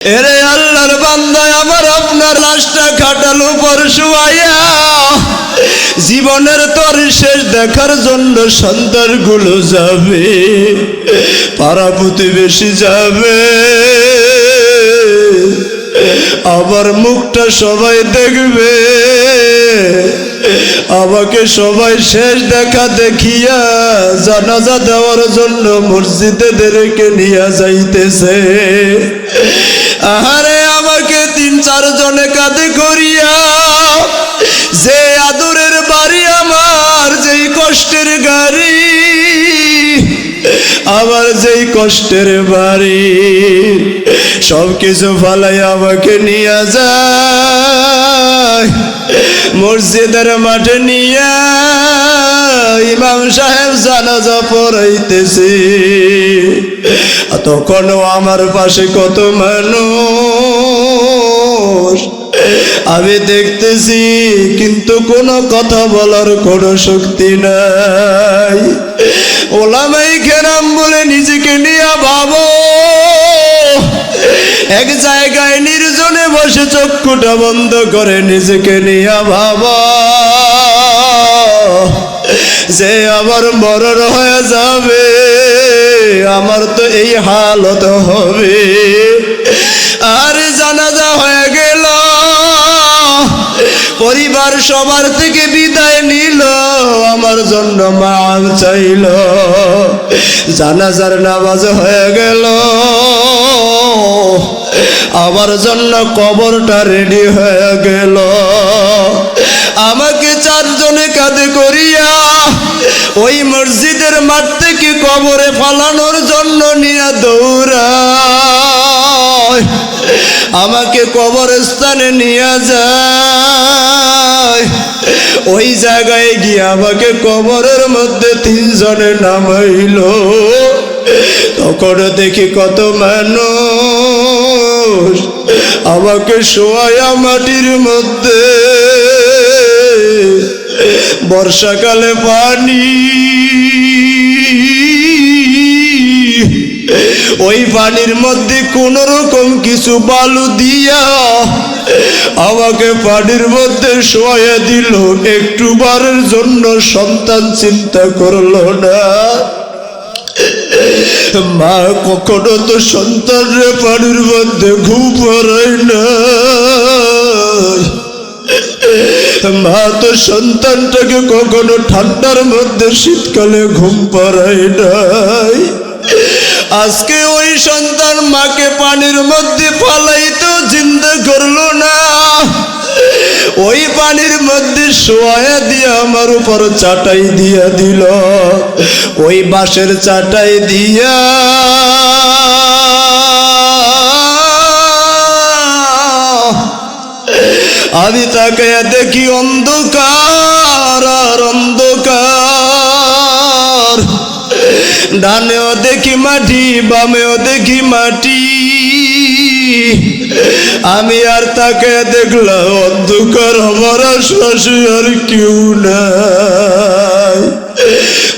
এরে আল্লাহর বান্দা আমার আপনার লাশটা খাটাল উপর শুয়াইয়া জীবনের তোর শেষ দেখার জন্য সন্তানগুলো যাবে, পাড়া প্রতিবেশী যাবে, আবার মুখটা সবাই দেখবে, আমাকে সবাই শেষ দেখা দেখিয়া জানাজা দেওয়ার জন্য মসজিদেরকে নিয়ে যাইতেছে। আহারে আমাকে ৩-৪ জনে কাঁধে করিয়া যে আদরের বাড়ি আমার, যেই কষ্টের গাড়ি আমার, যেই কষ্টের বাড়ি, সব কিছু ফালাই আমাকে নিয়ে যায় মসজিদের মাঠে নিয়ে ইমাম সাহেব জানাজা পড়াইতেছে। তখনও আমার পাশে কত মানুষ আমি দেখতেছি, কিন্তু কোনো কথা বলার কোনো শক্তি নাই। ওলামায়ে কেরাম বলে নিজেকে নিয়ে ভাবো, এক জায়গায় নির্জনে বসে চক্ষুটা বন্ধ করে নিজেকে নিয়ে ভাবো যে আমার মরণ হয়ে যাবে, আমার তো এই হালত হবে। আর জানাজা হয়ে গেল, পরিবার সবার থেকে বিদায় নিল, আমার জন্য মাফ চাইল, জানাজার নামাজ হয়ে গেল, আমার জন্য কবরটা রেডি হয়ে গেল। আমাকে ৪ জনে কাঁধে করিয়া ওই মসজিদের মাঠ থেকে কবরে ফালানোর জন্য নিয়ে দৌড়ায়, আমাকে কবরস্থানে নিয়ে যায়। ওই জায়গায় গিয়ে আমাকে কবরের মধ্যে ৩ জনে নামাইল। তখন দেখি কত মানুষ আমাকে শোয়ায়া মাটির মধ্যে, বর্ষাকালে পানি, ওই পানির মধ্যে কোন রকম কিছু বালু দিয়া আমাকে পানির মধ্যে শোয়া দিল। একটু বারের জন্য সন্তান চিন্তা করলো না। মা কখনো তো সন্তানরে পানির মধ্যে ঘুম পড়ায় না, মা তো সন্তানটাকে কখনো ঠান্ডার মধ্যে শীতকালে ঘুম পাড়ায় নাই। আজকে ওই সন্তান মাকে পানির মধ্যে ফালাইতেও চিন্তা করলো না, ওই পানির মধ্যে শোয়া দিয়া আমার উপর চাটাই দিয়া দিল। ওই বাঁশের চাটাই দিয়া আমি তাকে দেখি অন্ধকার আর অন্ধকার, ডানেও দেখি মাটি, বামেও দেখি মাটি। আমি আর তাকে দেখলাম অন্ধকার, আমার আশপাশে আর কেউ নাই।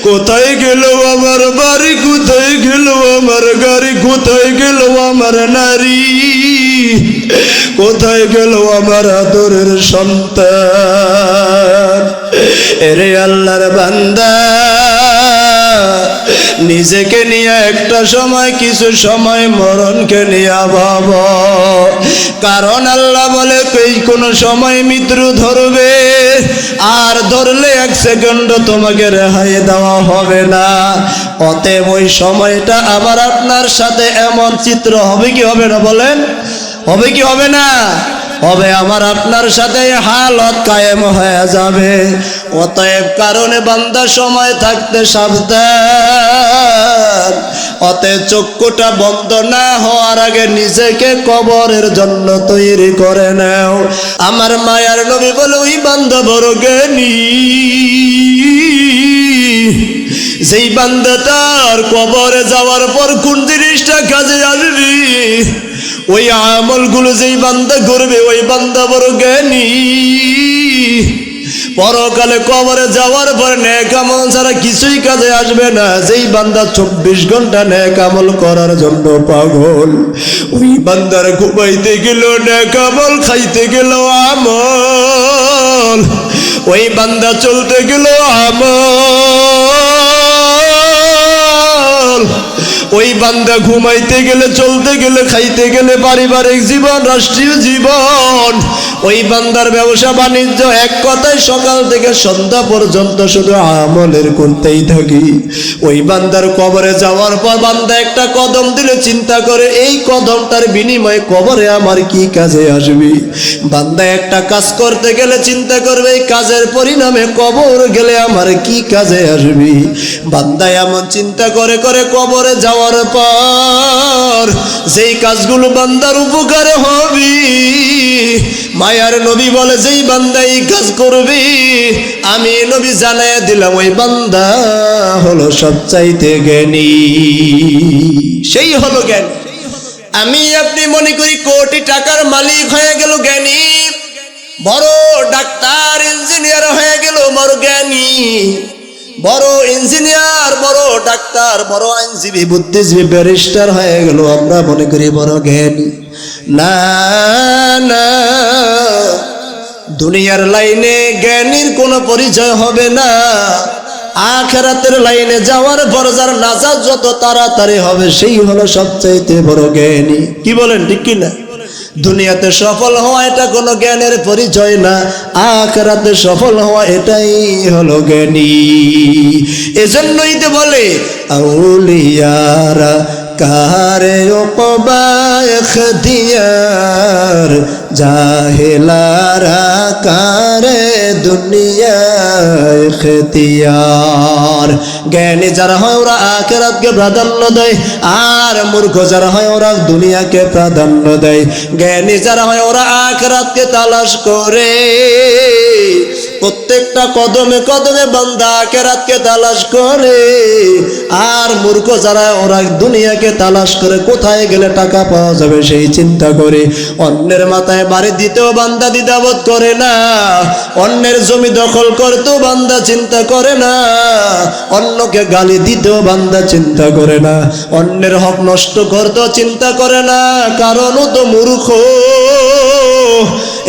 কোথায় গেল আমার বাড়ি, কোথায় গেল আমার গাড়ি, কোথায় গেল আমার নারী, কোথায় গেল আমার আদরের সন্তান? এরে আল্লাহর বান্দা, নিজেকে নিয়ে একটা সময়, কিছু সময় মরণকে নিয়ে ভাব, কারণ আল্লাহ বলে এই কোন সময় মৃত্যু ধরবে, আর ধরলে 1 সেকেন্ড তোমাকে রেহাই দেওয়া হবে না। অতএব ওই সময়টা আমার আপনার সাথে এমন চিত্র হবে কি হবে না বলেন? হবে কি হবে না? হবে। আমার আপনার সাথে হালত কায়েম হয়ে যাবে। অতএব কারণে বান্দা সময় থাকতে সাবধান। অতএব চক্ষুটা বন্ধ না হওয়ার আগে নিজেকে কবরের জন্য তৈরি করে নাও। আমার মায়ার নবী বলে ওই বান্দা বড় জ্ঞানী, যেই বান্দাটার কবরে যাওয়ার পর কোন জিনিসটা কাজে আসবে, ওই আমলগুলো যেই বান্দা করবে ওই বান্দা বড় জ্ঞানী। পরকালে কবরে যাওয়ার পর নেক আমল ছাড়া কিছুই কাজে আসবে না। যেই বান্দা 24 ঘন্টা নেক আমল করার জন্য পাগল, ওই বান্দার ঘুমাইতে গেল নেক আমল, খাইতে গেল আমল, ওই বান্দা চলতে গেল আমল, ওই বান্দা ঘুমাইতে গেলে, চলতে গেলে, খাইতে গেলে, পারিবারিক জীবন, রাষ্ট্রীয় জীবন, ওই বান্দার ব্যবসা বাণিজ্য, এক কথায় সকাল থেকে সন্ধ্যা পর্যন্ত শুধু আমলের করতেই থাকি। ওই বান্দার কবরে যাওয়ার পর বান্দা একটা কদম দিলে চিন্তা করে এই কদমটার বিনিময়ে কবরে আমার কি কাজে আসবে। বান্দা একটা কাজ করতে গেলে চিন্তা করবে এই কাজের পরিণামে কবর গেলে আমার কি কাজে আসবে। বান্দা এমন চিন্তা করে করে কবরে যাওয়ার পর যেই কাজগুলো বান্দার উপকারে হবে, মায়ার নবী বলে যেই বান্দা এই কাজ করবে আমি নবী জানাইয়া দিলাম ওই বান্দা হলো সবচাইতে জ্ঞানী, সেই হলো জ্ঞানী। আমি আপনি মনে করি কোটি টাকার মালিক হয়ে গেল জ্ঞানী, বড় ডাক্তার ইঞ্জিনিয়ার হয়ে গেল বড় জ্ঞানী, বড় ইঞ্জিনিয়ার, বড় ডাক্তার, বড় আইনজীবী, বুদ্ধিজীবী, ব্যারিস্টার হয়ে গেল আমরা মনে করি বড় জ্ঞানী। না না, দুনিয়ার লাইনে জ্ঞানীর কোনো পরিচয় হবে না। আখিরাতের লাইনে যাওয়ার পর যার নাজাত যত তাড়াতাড়ি হবে সেই হলো সবচাইতে বড় জ্ঞানী। কি বলেন, ঠিক কি না? দুনিয়াতে সফল হওয়া এটা কোনো জ্ঞানের পরিচয় না, আখিরাতে সফল হওয়া এটাই হলো জ্ঞানী। এজন্যই তো বলে আউলিয়ারা কারে ওকবা ইখতিয়ার, জাহেলারা কারে দুনিয়া ইখতিয়ার। জ্ঞানী যারা হয় ওরা আখিরাতকে প্রাধান্য দেয়, আর মূর্খ যারা হয় ওরা দুনিয়াকে প্রাধান্য দেয়। জ্ঞানী যারা হয় ওরা আখিরাতকে তালাশ করে, প্রত্যেকটা কদমে কদমে বান্দা আখিরাতকে তালাশ করে। আর মূর্খ যারা ওরা দুনিয়াকে তালাশ করে, কোথায় গেলে টাকা পাওয়া যাবে সেই চিন্তা করে। অন্যের মাথায় বাড়ি দিতেও বান্দা দ্বিধাবোধ করে না, অন্যের জমি দখল করতেও বান্দা চিন্তা করে না, অন্যকে গালি দিতেও বান্দা চিন্তা করে না, অন্যের হক নষ্ট করতেও চিন্তা করে না, কারণ ও তো মূর্খ।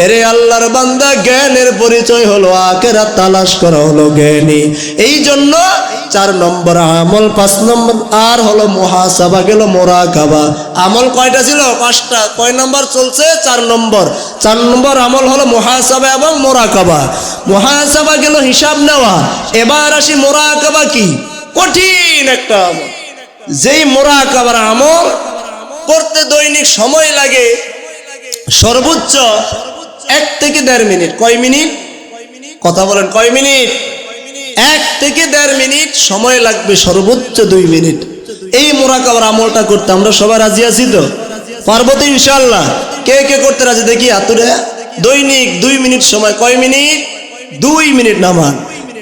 এরে আল্লাহর বান্দা, জ্ঞানের পরিচয় হলো আখিরাত তালাশ করা হলো জ্ঞানী। এই জন্য 4 নম্বর আমল, 5 নম্বর আর হলো মুহাসাবা গেল মুরাকাবা। আমল কয়টা ছিল? 5টা। কয় নম্বর চলছে? 4 নম্বর। 4 নম্বর আমল হলো মুহাসাবা এবং মুরাকাবা। মুহাসাবা গেল হিসাব নেওয়া। এবার আসি মুরাকাবা কি? কঠিন একটা আমল। যেই মুরাকাবার আমল করতে দৈনিক সময় লাগে সর্বোচ্চ 1 থেকে 1.5 মিনিট। কয় মিনিট? কথা বলেন, কয় মিনিট? 1 থেকে 1.5 মিনিট সময় লাগবে, সর্বোচ্চ 2 মিনিট। এই মুরাকাবার আমলটা করতে আমরা সবাই রাজি আছি তো? পারবো তো ইনশাআল্লাহ? কে কে করতে রাজি দেখি হাতুরে। দৈনিক 2 মিনিট সময়। কয় মিনিট? 2 মিনিট নামান,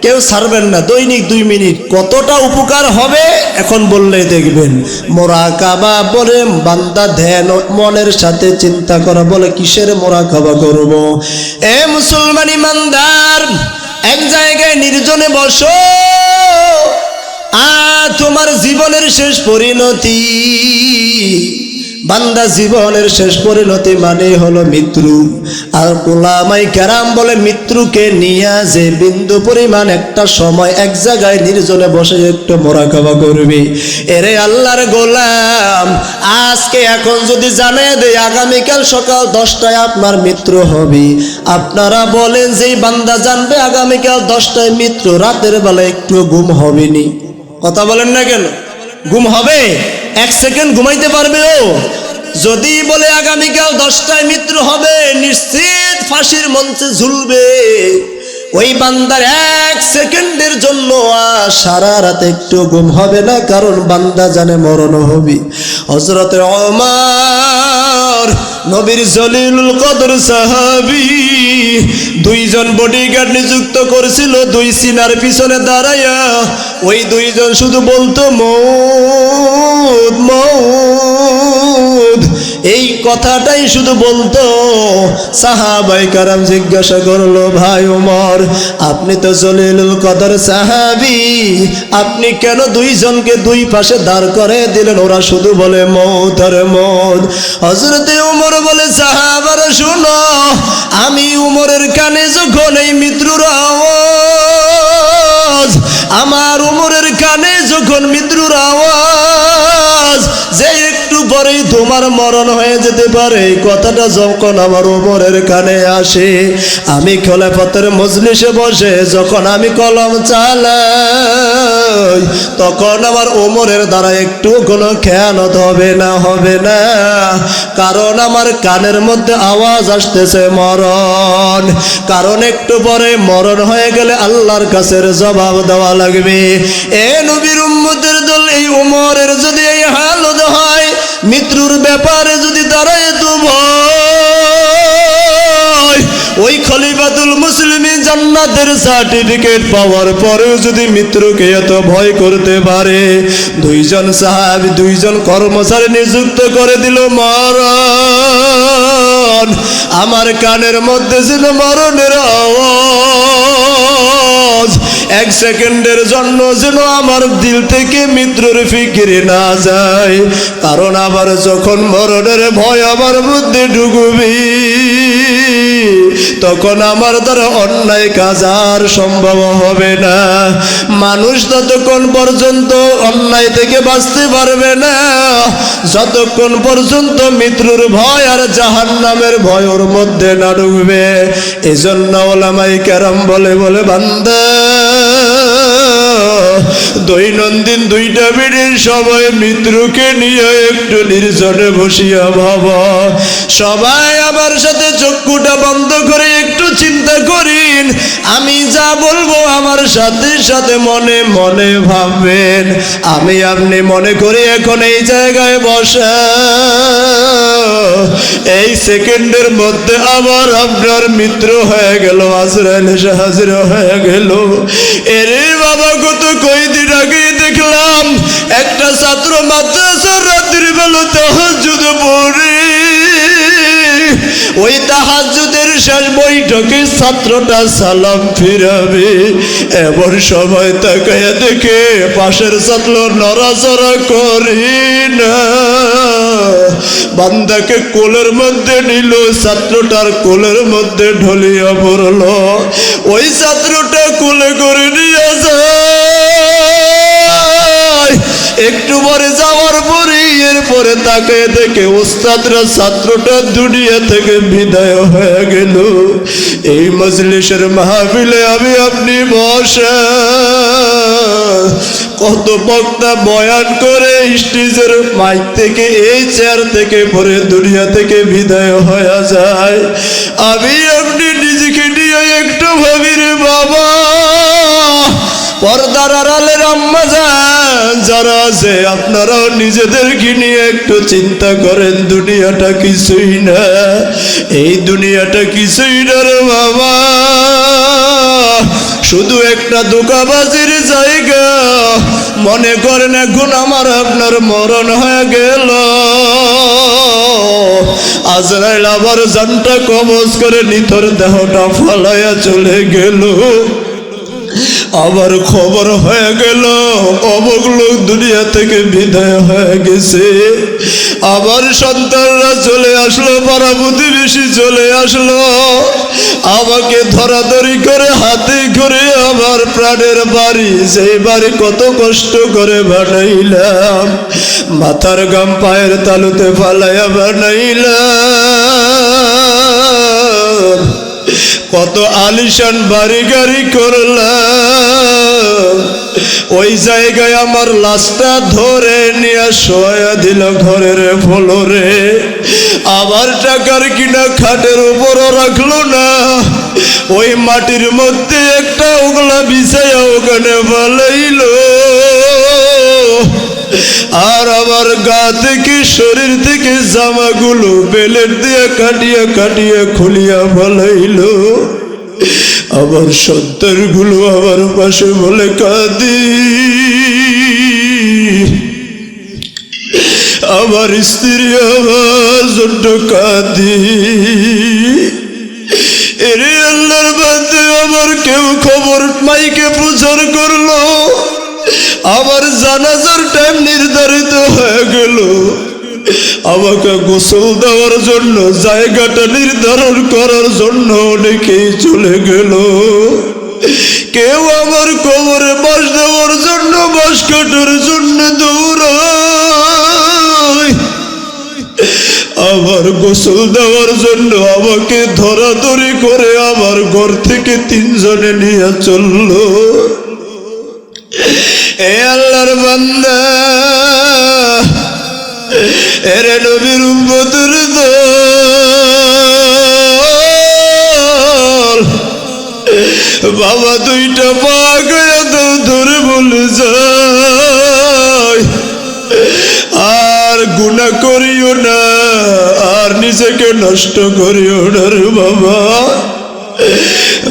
কেউ ছাড়বেন না। দৈনিক 2 মিনিট কতটা উপকার হবে এখন বললেই দেখবেন। মুরাকাবা বলে বান্দা ধ্যান মনের সাথে চিন্তা করা। বলে কিসের মুরাকাবা করব? এ মুসলমান ইমানদার, এক জায়গায় নির্জনে বসো, তোমার জীবনের শেষ পরিণতি। বান্দা জীবনের শেষ পরিণতি মানে হলো মৃত্যু। আর উলামায়ে কেরাম বলে মৃত্যুকে নিয়ে যে বিন্দু পরিমাণ একটা সময় এক জায়গায় নির্জনে বসে একটু মুরাকাবা করবি। এরে আল্লাহর গোলাম, আজকে এখন যদি জানিয়ে দেয় আগামীকাল সকাল 10টায় আপনার মৃত্যু হবে, আপনারা বলেন যেই বান্দা জানবে আগামীকাল 10টায় মৃত্যু, রাতের বেলা একটু ঘুম হবে নি? কথা বলেন না কেন? ঘুম হবে? 1 সেকেন্ড ঘুমাইতে পারবে ও? যদি বলে আগামীকাল 10টায় মৃত্যু হবে, নিশ্চিত ফাঁসির মঞ্চে ঝুলবে। ওই বান্দার 1 সেকেন্ডের জন্য সারা রাতে একটু ঘুম হবে না, কারণ বান্দা জানে মরণ হবে। হযরতে ওমর নবীর জলিলুল কদর সাহাবী 2 জন বডিগার্ড নিযুক্ত করেছিল, 2 সিনার পিছনে দাঁড়ায়া। ওই 2 জন শুধু বলতো মৌত মৌত। এই কথাটাই শুধু বলতো। সাহাবায়ে কেরাম জিজ্ঞাসা করলো, ভাই ওমর, আপনি তো জলিলুল কদর সাহাবী, আপনি কেন দুইজনকে দুই পাশে দাঁড় করে দিলেন? ওরা শুধু বলে মৌত আর মৌত। হযরতে ওমর বলে, সাহাবারা শুনো, আমি উমরের কানে যখন এই মৃত্যুর আওয়াজ, আমার উমরের কানে যখন মৃত্যুর আওয়াজ, যে একটু পরেই তোমার মরণ হয়ে যেতে পারে, এই কথাটা যখন আমার উমরের কানে আসে, আমি খলিফাতের মজলিসে বসে যখন আমি কলম চালাই, তখন আমার উমরের দ্বারা একটু কোনো খেয়ানত হবে না, কারণ আমার কানের মধ্যে আওয়াজ আসতেছে মরণ। কারণ একটু পরে মরণ হয়ে গেলে আল্লাহর কাছে জবাব দেওয়া লাগবে। এ নবীর উম্মতের দল, এই উমরের যদি এই হালত হয়, মৃত্যুর ব্যাপারে যদি দাঁড়ায় তো ভয়, ওই খলিফাতুল মুসলিমিন জান্নাতের সার্টিফিকেট পাওয়ার পরেও যদি মৃত্যুকে এত ভয় করতে পারে, দুইজন সাহাবী, দুইজন কর্মচারী নিযুক্ত করে দিল মরণ। আমার কানের মধ্যে ছিল মরণের আওয়াজ, এক সেকেন্ডের জন্য যেন আমার দিল থেকে মৃত্যুর ফিকির না যায়। কারণ আবার যখন মরণের ভয় আমার মধ্যে ঢুকবে, তখন আমার দ্বারা অন্যায় কাজ আর সম্ভব হবে না। মানুষ ততক্ষণ পর্যন্ত অন্যায় থেকে বাঁচতে পারবে না যতক্ষণ পর্যন্ত মৃত্যুর ভয় আর জাহান্নামের ভয় ওর মধ্যে না ঢুকবে। এজন্য ওলামায়ে কেরাম বলে বান্দা, দৈনন্দিন দুইটা মিনিট সময় মৃত্যুকে নিয়ে একটু নির্জনে বসিয়া ভাবা। সবাই আমার সাথে চক্ষুটা বন্ধ করে একটু চিন্তা করিন, আমি যা বলবো আমার সাথে সাথে মনে মনে ভাববেন। আমি আপনি মনে করি এখন এই জায়গায় বসা, এই সেকেন্ডের মধ্যে আবার আপনার মৃত্যু হয়ে গেল, আজরাইল এসে হাজির হয়ে গেল। এরে বাবা, গত কয়েকদিন আগে দেখলাম একটা ছাত্র মাদ্রাসার রাত্রির বেলা তাহাজ্জুদ পড়ে, ওই তাহাজ্জুদের শেষ বৈঠকে ছাত্রটা সালাম ফিরাবে, এমন সময় তাকায়া দেখে পাশের ছাত্র নড়াচড়া করি না। বান্দাকে কোলের মধ্যে নিল, ছাত্রটার কোলের মধ্যে ঢলিয়া পড়ল। ওই ছাত্রটা কোলে করে নিয়ে যায়, একটু পরে যাওয়ার পরে এরপরে তাকে দেখে ওস্তাদরা ছাত্রটা দুনিয়া থেকে বিদায় হয়ে গেল। এই মজলিসের মাহফিলে আমি আপনি বসা, কত বক্তা বয়ান করে স্টেজের মাইক থেকে, এই চেয়ার থেকে পরে দুনিয়া থেকে বিদায় হয়ে যায়। আমি আপনি নিজেকে নিয়ে একটু ভাবি রে বাবা, পর্দার আড়ালের আম্মা যান যারা আছে, আপনারাও নিজেদেরকে নিয়ে একটু চিন্তা করেন। দুনিয়াটা কিছুই না, এই দুনিয়াটা কিছুই না রে বাবা, শুধু একটা ধোঁকাবাজির জায়গা। মনে করেন এখন আমার আপনার মরণ হয়ে গেল, আজরাইল আবার জানটা কবজ করে নিথর দেহটা ফালাইয়া চলে গেল। আবার খবর হয়ে গেল অমুক লোক দুনিয়া থেকে বিদায় হয়ে গেছে। আবার সন্তানরা চলে আসলো, পাড়া প্রতিবেশী চলে আসলো, আমাকে ধরাধরি করে হাতে করে আমার প্রাণের বাড়ি, সেই বাড়ি কত কষ্ট করে বানাইলাম, মাথার গাম পায়ের তালুতে ফালাইয়া বানাইলাম, কত আলিশান বাড়ি গাড়ি করলাম, ওই জায়গায় আমার লাশটা ধরে নিয়ে শোয়া দিল ঘরের ফ্লোরে। আবার টাকার কিনা খাটের উপরও রাখলো না, ওই মাটির মধ্যে একটা ওগুলা বিছাইয়া ওখানে ফালাইলো। আর আমার গা থেকে শরীর থেকে জামাগুলো বেলেট দিয়ে কাটিয়া কাটিয়া খুলিয়া ফলাইলো। আমার সন্তানগুলো আমার পাশে বলে কাঁদি, আমার স্ত্রী আমার জন্য কাঁদি। এরে আল্লাহর বান্দা, আমার কেউ খবর মাইকে প্রচার করলো, আমার জানাজার টাইম নির্ধারিত হয়ে গেল, আমাকে গোসল দেওয়ার জন্য জায়গাটা নির্ধারণ করার জন্য অনেকেই চলে গেল। কেউ আমার কবরে বাঁশ দেওয়ার জন্য, বাঁশ কাটার জন্য দৌড়ায়, আমার গোসল দেওয়ার জন্য আমাকে ধরাধরি করে আমার ঘর থেকে 3 জনে নিয়ে চললো। এ আল্লাহর বান্দা, এরে নবীর উম্মতের দল, বাবা 2টা পা গায়ে দাও, ধরে বলে যায় আর গুনাহ করিও না, আর নিজেকে নষ্ট করিও না রে বাবা।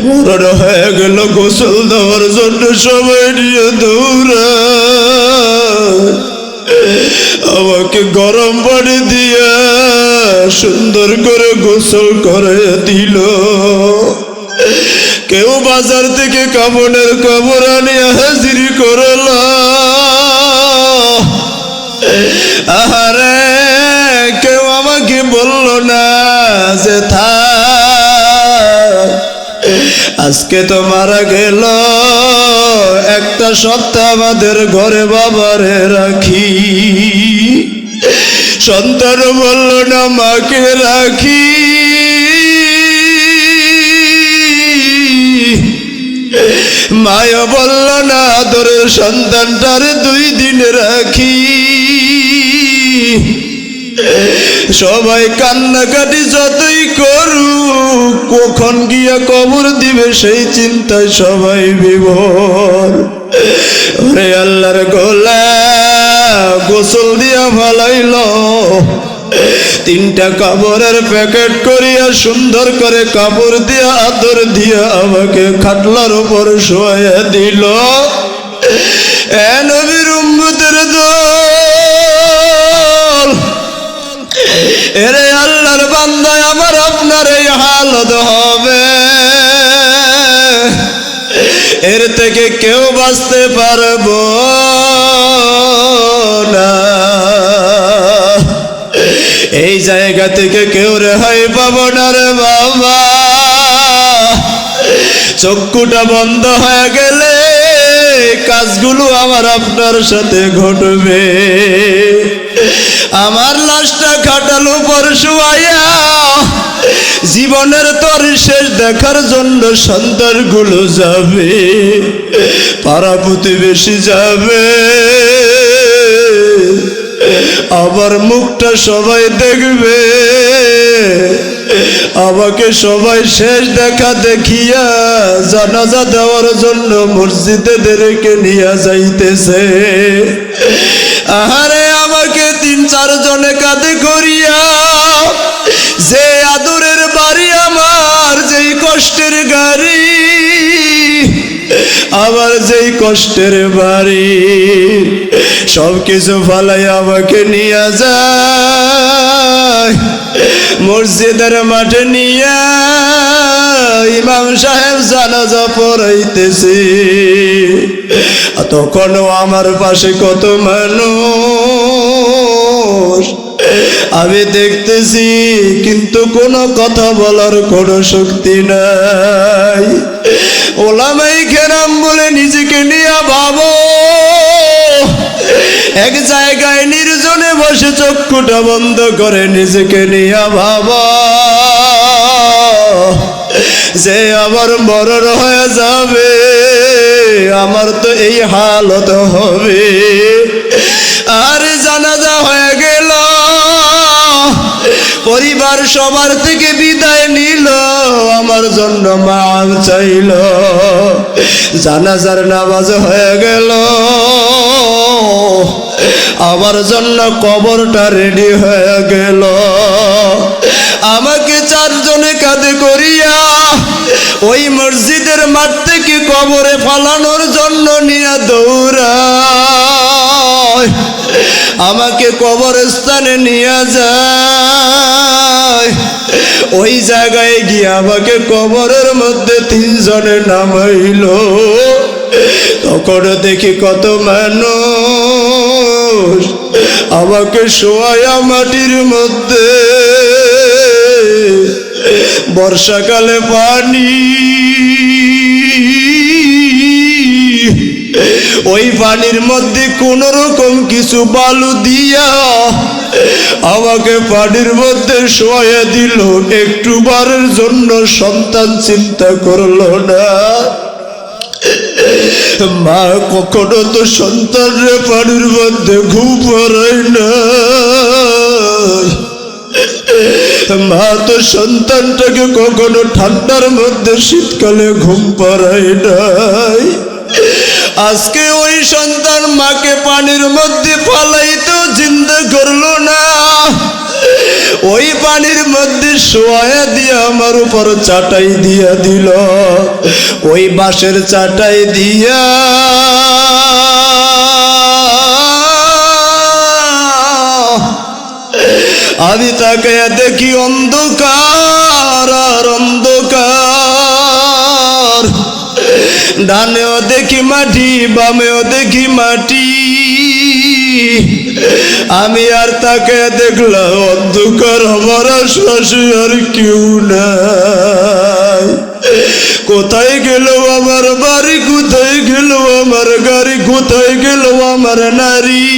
মরণ হয়ে গেল, গোসল দেওয়ার জন্য সবাই নিয়ে দৌড়ায়, আমাকে গরম পানি দিয়া সুন্দর করে গোসল করে দিল। কেউ বাজার থেকে কাপড়ের কাপড় আনিয়া হাজির করল। আহারে, কেউ আমাকে বলল না যে থাক, আজকে তো মারা গেল, একটা সপ্তাহ আমাদের ঘরে বাবারে রাখি। সন্তান বলল না মাকে রাখি, মায়া বলল না আদরের সন্তানটারে 2 দিন রাখি। সবাই কান্নাকাটি যতই করুক, কখন গিয়া কবর দিবে সেই চিন্তায় সবাই বিভোর। ওরে আল্লাহর গোলাম গোসল দিয়া ভালাইল, 3টা কাপড়ের প্যাকেট করিয়া সুন্দর করে কাপড় দিয়া আদর দিয়া আমাকে খাটলার উপর শোয়া দিল। এ নবীর উম্মতের দল, এরে আল্লাহর বান্দা, আমার আপনার এই হালত হবে, এর থেকে কেউ বাঁচতে পারবো না। এই জায়গা থেকে কেউ রেহাই পাবো না রে বাবা। চক্ষুটা বন্ধ হয়ে গেলে কাজগুলো আমার আপনার সাথে ঘটবে। আমার লাশটা খাটাল উপর শুয়াইয়া জীবনের তোর শেষ দেখার জন্য সন্তানগুলো যাবে, পাড়া প্রতিবেশী যাবে, আমার মুখটা সবাই দেখবে, আমাকে সবাই শেষ দেখা দেখিয়া জানাজা দেওয়ার জন্য মসজিদে দেরকে নিয়ে যাইতেছে। আহারে, আমাকে 3-4 জনে কাঁধে করিয়া, যে আদরের বাড়ি আমার, যেই কষ্টের গাড়ি আমার, যেই কষ্টের বাড়ি, সবকিছু ফালাই আমাকে নিয়ে যায় মসজিদের মাঠে নিয়ে ইমাম সাহেব জানাজা পড়াইতেছে। তখনও আমার পাশে কত মানুষ আমি দেখতেছি, কিন্তু কোনো কথা বলার কোনো শক্তি নাই। ওলামাই কেরাম বলে নিজেকে নিয়ে ভাবো, এক জায়গায় নির্জনে বসে চক্ষুটা বন্ধ করে নিজেকে নিয়ে ভাবো যে আমার মরণ হয়ে যাবে, আমার তো এই হালত হবে। আর জানাজা হয়ে গেল, পরিবার সবার থেকে বিদায় নিল, আমার জন্য মাফ চাইল, জানাজার নামাজ হয়ে গেল, আমার জন্য কবরটা রেডি হয়ে গেল। আমাকে 4 জনে কাঁধে করিয়া ওই মসজিদের মাঠ থেকে কবরে ফালানোর জন্য নিয়ে দৌড়ায়, আমাকে কবরস্থানে নিয়ে যায়। ওই জায়গায় গিয়ে আমাকে কবরের মধ্যে 3 জনে নামাইল। তখন দেখি কত মানুষ আমাকে শোয়ায়া মাটির মধ্যে। বর্ষাকালে পানি, ওই পানির মধ্যে কোন রকম কিছু বালু দিয়া আমাকে পানির মধ্যে শোয়া দিল। একটু বারের জন্য সন্তান চিন্তা করলো না। মা কখনো তো সন্তানরে পানির মধ্যে ঘুম পাড়ায় না। মা তো সন্তানটাকে কখনো ঠান্ডার মধ্যে শীতকালে ঘুম পাড়ায় নাই। আজকে ওই সন্তান মাকে পানির মধ্যে ফালাইতো চিন্তা করলো না। ওই পানির মধ্যে শোয়া দিয়ে আমার উপর চাটাই দিয়া দিল। ওই বাঁশের চাটাই দিয়া আমি তাকে দেখি অন্ধকার আর অন্ধকার। ডানেও দেখি মাটি, বামেও দেখি মাটি। আমি আর তাকে দেখলাম অন্ধকার, আমার আশপাশে আর কেউ নাই। কোথায় গেল আমার বাড়ি, কোথায় গেল আমার গাড়ি, কোথায় গেল আমার নারী,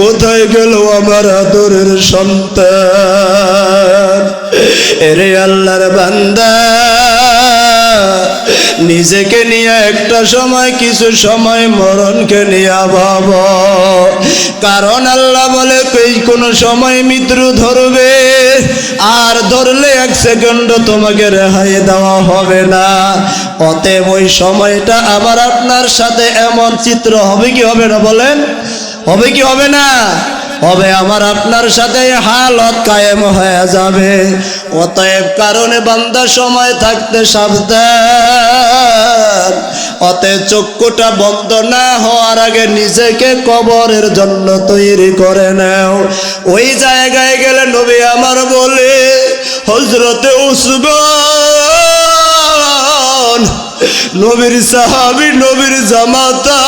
কোথায় গেল আমার আদরের সন্তান। এরে আল্লাহর বান্দা, নিজেকে নিয়ে একটা সময়, কিছু সময় মরণকে নিয়ে ভাব। কারণ আল্লাহ বলে কোন সময় মৃত্যু ধরবে, আর ধরলে 1 সেকেন্ড তোমাকে রেহাই দেওয়া হবে না। অতএব ওই সময়টা আবার আপনার সাথে এমন চিত্র হবে কি হবে না বলেন? হবে কি হবে না? হবে। আমার আপনার সাথে হালত কায়েম হয়ে যাবে। অতএব কারণে বান্দা সময় থাকতে সাবধান। অতএব চক্ষুটা বন্ধ না হওয়ার আগে নিজেকে কবরের জন্য তৈরি করে নাও। ওই জায়গায় গেলে নবী আমার বলে, হযরতে উসমান নবীর সাহাবী, নবীর জামাতা,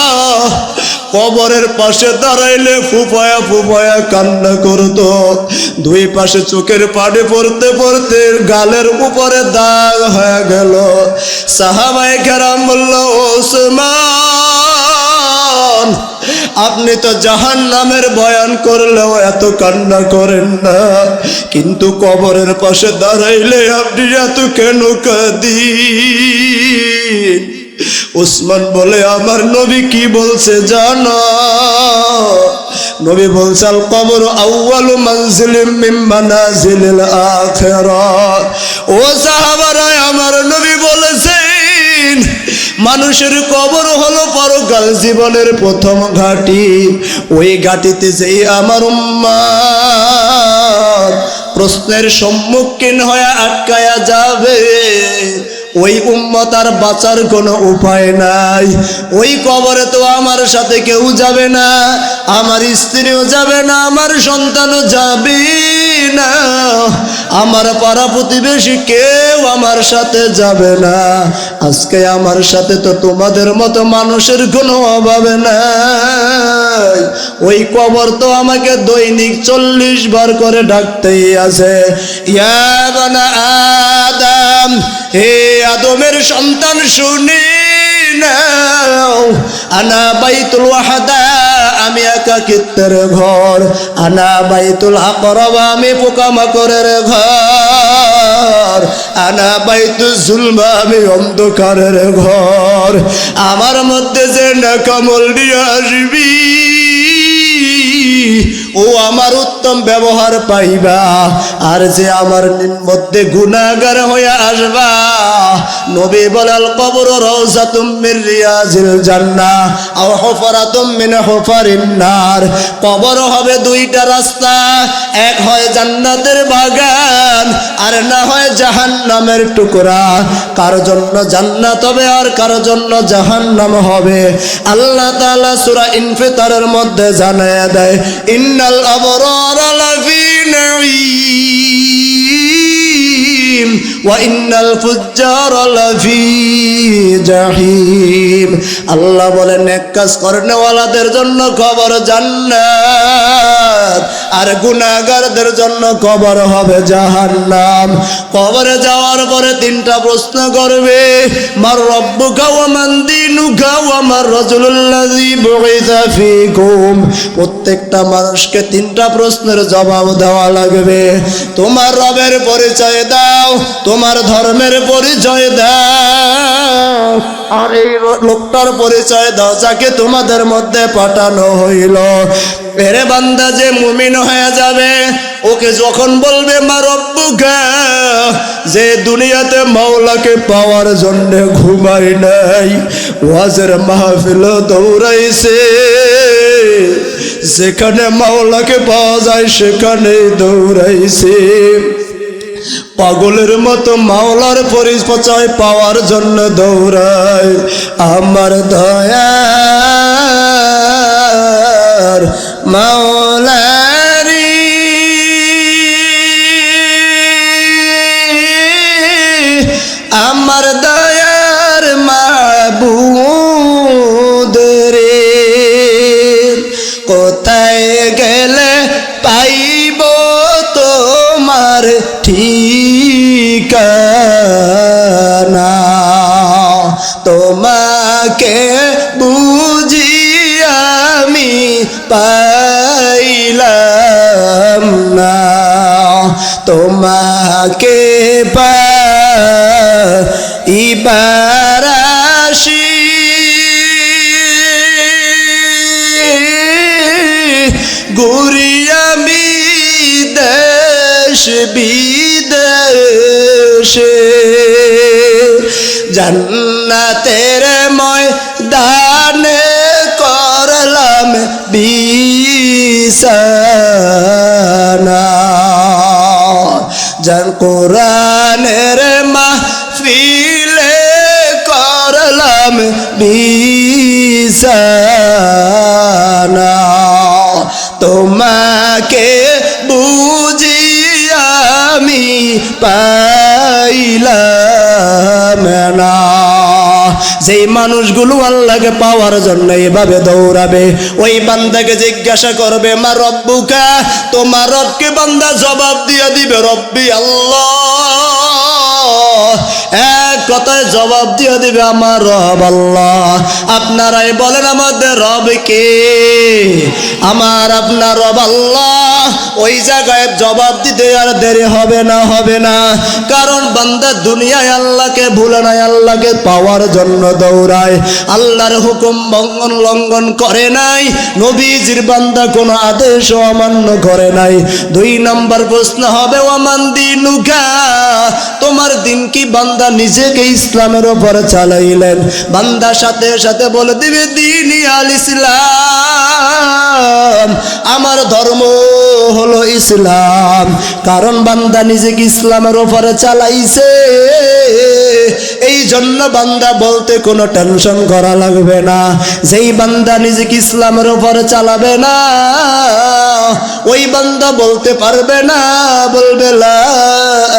কবরের পাশে দাঁড়াইলে ফুপায়া ফুপায়া কান্না করতো। 2 পাশে চোখের পানি পড়তে পড়তে গালের উপরে দাগ হয়ে গেল। সাহাবায়ে কেরাম বলল, ওসমান আপনি তো জাহান্নামের বয়ান করলেও এত কান্না করেন না, কিন্তু কবরের পাশে দাঁড়াইলে আপনি এত কেন কাঁদেন? উসমান বলে, আমার নবী কি বলছে জানো? নবী বলছে, আল কবর আউয়ালু মানজিলিম মিন মানাজিলিল আখিরাহ। ও সাহাবারা, আমার নবী বলেছেন মানুষের কবর হলো পরকাল জীবনের প্রথম ঘাঁটি। ওই ঘাঁটিতে যেই আমার উম্মত প্রশ্নের সম্মুখীন হয়ে আটকায়া যাবে, ওই উম্মত আর বাঁচার কোনো উপায় নাই। ওই কবরে তো আমার সাথে কেউ যাবে না, আমার স্ত্রীও যাবে না, আমার সন্তানও যাবে না, আমার পাড়া প্রতিবেশী কেউ আমার সাথে যাবে না। আজকে আমার সাথে তো তোমাদের মতো মানুষের কোনো অভাব নাই। ওই কবর তো আমাকে দৈনিক 40 বার করে ডাকতেই আছে, ইয়া বানা আদম, হে আদমের সন্তান শুনি নাও, আনা বাইতুল ওয়াহদা, আমি একাকিত্বের ঘর, আনা বাইতুল আকরাব, আমি পোকামাকড়ের ঘর, আনা বাইতুল জুলমা, আমি অন্ধকারের ঘর। আমার মধ্যে যে নাকামল নিয়ে আসবি ও আমার উত্তম ব্যবহার পাইবা। আর যে আমার মধ্যে গুনাহগার হয়ে আসবা, নবী বলেন কবর রাউযাতুম মির রিয়াজিল জান্নাহ আও হুফরাতুম মিন হুফারিন নার। কবর হবে দুইটা রাস্তা, এক হয় জান্নাতের বাগান আর না হয় জাহান্নামের টুকরা। কার জন্য জান্নাত হবে আর কার জন্য জাহান্নাম হবে, আল্লাহ তাআলা সূরা ইনফিতারের মধ্যে জানায়া দেয়, ইন্নাল আবরারা লাফি নাঈম ওয়া ইন্নাল ফুজ্জারা লাফি জাহিম। আল্লাহ বলেন নেক কাজ করেনওয়ালাদের জন্য কবর জান্নাত আর গুনাহগারদের জন্য কবর হবে জাহান্নাম। কবরে যাওয়ার পরে তিনটা প্রশ্ন করবে, মার রব্বুকা ওয়া মান দীনুকা ওয়া মার রাজুলুল্লাযী বুইসা ফীকুম। প্রত্যেকটা মানুষকে তিনটা প্রশ্নের জবাব দেওয়া লাগবে। তোমার রবের পরিচয় দাও, তোমার ধর্মের পরিচয় দাও, আর এই লোকটার পরিচয় দাও যাকে তোমাদের মধ্যে পাঠানো হইল। এরে বান্দা যে মুমিন হয়ে যাবে, ওকে যখন বলবে মা রব্বুকা, যে দুনিয়াতে মাওলাকে পাওয়ার জন্য ঘুমাই নাই, ওয়াজের মাহফিল দৌড়াইছে, যেখানে মাওলাকে পাওয়া যায় সেখানে দৌড়াইছে, পাগলের মতো মাওলার পরিচয় পাওয়ার জন্য দৌড়ায়। আমার দয়ার মাওলারি আমার দয়ার মাবুদ রে, কোথায় গেলে পাইব তোমার ঠিকানা, তোমাকে বুঝি আমি পাইলাম না, তোমাকে পাইবার আসি ঘুরি আমি দেশ বিদেশে, জান্নাতের ময়দানে করলাম বিছানা, জান কোরআনের মাহফিলে করলাম বিছানা, তোমাকে বুঝি আমি পাইলাম না। যেই মানুষগুলো আল্লাহকে পাওয়ার জন্য এভাবে দৌড়াবে, ওই বান্দাকে জিজ্ঞাসা করবে মা রব্বুকা, তোমার রবকে বান্দা জবাব দিয়ে দিবে রব্বি আল্লাহ। এক কথায় জবাব দিয়ে দিবে আমার রব আল্লাহ। আপনারাই বলেন আমাদের রব কে? আমার আপনার রব আল্লাহ। ওই জায়গায় জবাব দিতে আর দেরি হবে না, হবে না। কারণ বান্দা দুনিয়ায় আল্লাহকে ভুলে নাই, আল্লাহকে পাওয়ার জন্য দৌড়ায়, আল্লাহর হুকুম লঙ্ঘন করে নাই, নবীজির বান্দা কোনো আদেশ অমান্য করে নাই। 2 নম্বর প্রশ্ন হবে ওয়ামান দীনুকা, তোমার দিন কি? বান্দা নিজেকে ইসলামের উপরে চালাইলেন, বান্দা সাথে সাথে বলে দিবে দীনি আল ইসলাম, আমার ধর্ম হলো ইসলাম। কারণ বান্দা নিজেকে ইসলামের উপরে চালাইছে, এই জন্য বান্দা বলতে কোনো টেনশন করা লাগবে না। যেই বান্দা নিজেকে ইসলামের উপরে চালাবে না, ওই বান্দা বলতে পারবে না, বলবে লা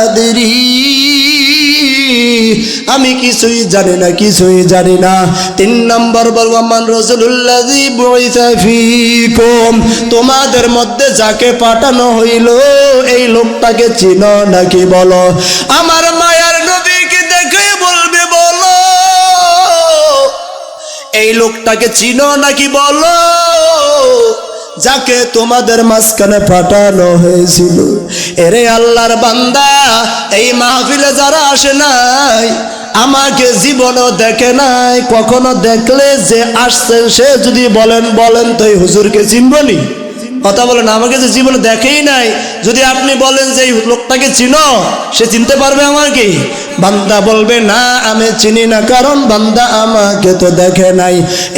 আদরি, আমি কিছুই জানি না, কিছুই জানি না। 3 নম্বর বলবো মান রাসূলুল্লাযী বুইসা ফীকুম, তোমাদের মধ্যে যাকে পাঠানো হইল এই লোকটাকে চিনো নাকি বলো। আমার মায়ার নবীকে দেখে বলবে বলো, এই লোকটাকে চিনো নাকি বলো, যাকে তোমাদের মাঝখানে পাঠানো হয়েছিল। এরে আল্লাহর বান্দা, এই মাহফিলে যারা আসে নাই, আমাকে জীবনও দেখে নাই, কখনো দেখলে যে আসছেন সে যদি বলেন তো এই হুজুরকে চিনবনি? কথা বলে না, আমাকে যে জীবনে দেখেই নাই, যদি আপনি বলেন যে এই লোকটাকে চিনো, সে চিনতে পারবে আমাকে? বান্দা বলবে না আমি চিনি না, কারণ বান্দা আমাকে তো দেখে নাই।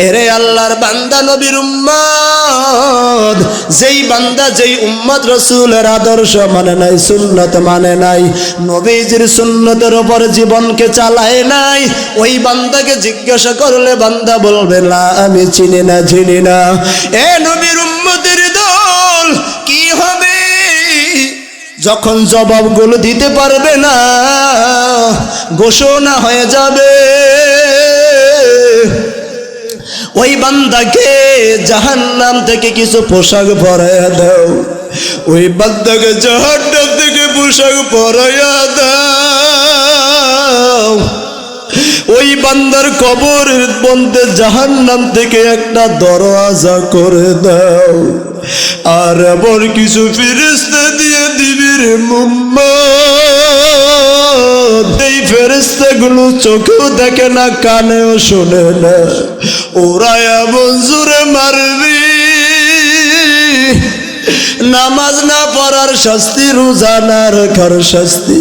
এরে আল্লাহর বান্দা নবীর উম্মত, যেই বান্দা যেই উম্মত রাসূলের আদর্শ মানে নাই, সুন্নাত মানে নাই, নবীজির সুন্নতের উপর জীবনকে চালায় নাই, ওই বান্দাকে জিজ্ঞাসা করলে বান্দা বলবে না আমি চিনি না, চিনি না। এ নবীর উম্মতের দল কি হবে যখন জবাবগুলো দিতে পারবে না, ঘোষণা হয়ে যাবে? ওই বান্দাকে জাহান্নাম থেকে কিছু পোশাক পরাইয়া দাও, ওই বান্দাকে জাহান্নাম থেকে পোশাক পরাইয়া দাও। ওই বান্দার কবরের মধ্যে জাহান্নাম থেকে একটা দরওয়াজা করে দাও, আর আবার কিছু ফেরেশতা দিয়ে দিবি রে মুহাম্মদ। এই ফেরেশতাগুলো চোখেও দেখে না, কানেও শোনে না, ওরা এমন জোরে মারবি, নামাজ না পড়ার শাস্তি, রোজা না রাখার শাস্তি,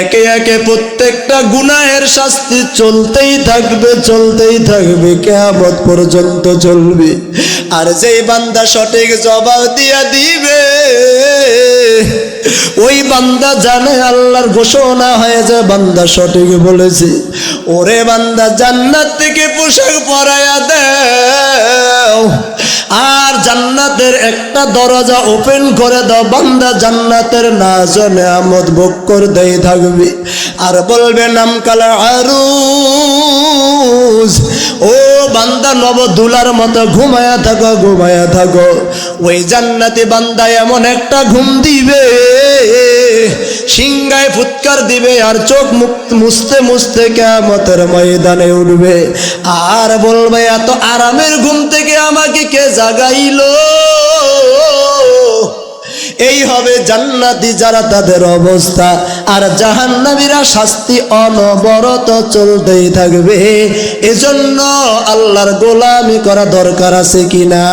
একে একে প্রত্যেকটা গুনাহের শাস্তি চলতেই থাকবে, চলতেই থাকবে, কিয়ামত পর্যন্ত চলবে। আর যেই বান্দা সঠিক জবাব দিয়া দিবে, ওই বান্দা জানে আল্লাহর ঘোষণা হয়ে যায় বান্দা সঠিক বলেছে, ওরে বান্দা জান্নাত থেকে পোশাক পরাইয়া দাও, আর জান্নাতের একটা দরজা ওপেন করে দাও, বান্দা জান্নাতের নাজ নেয়ামত ভোগ করতেই থাকবে। আর বলবে নাম কালা আরুজ, ও বান্দা নবদুলার মতো ঘুমায়া থাকো, ঘুমায়া থাকো। ওই জান্নাতি বান্দা এমন একটা ঘুম দিবে, সিংহায় ফুৎকার দিবে, আর চোখ মুছতে মুছতে কিয়ামতের ময়দানে উঠবে, আর বলবে এত আরামের ঘুম থেকে আমাকে কে জাগাইলো? এই হবে জান্নাতি যারা, তাদের অবস্থা। আর জাহান্নামীরা শাস্তি অনবরত চলতেই থাকবে। এজন্য আল্লাহর গোলামি করা দরকার আছে কিনা?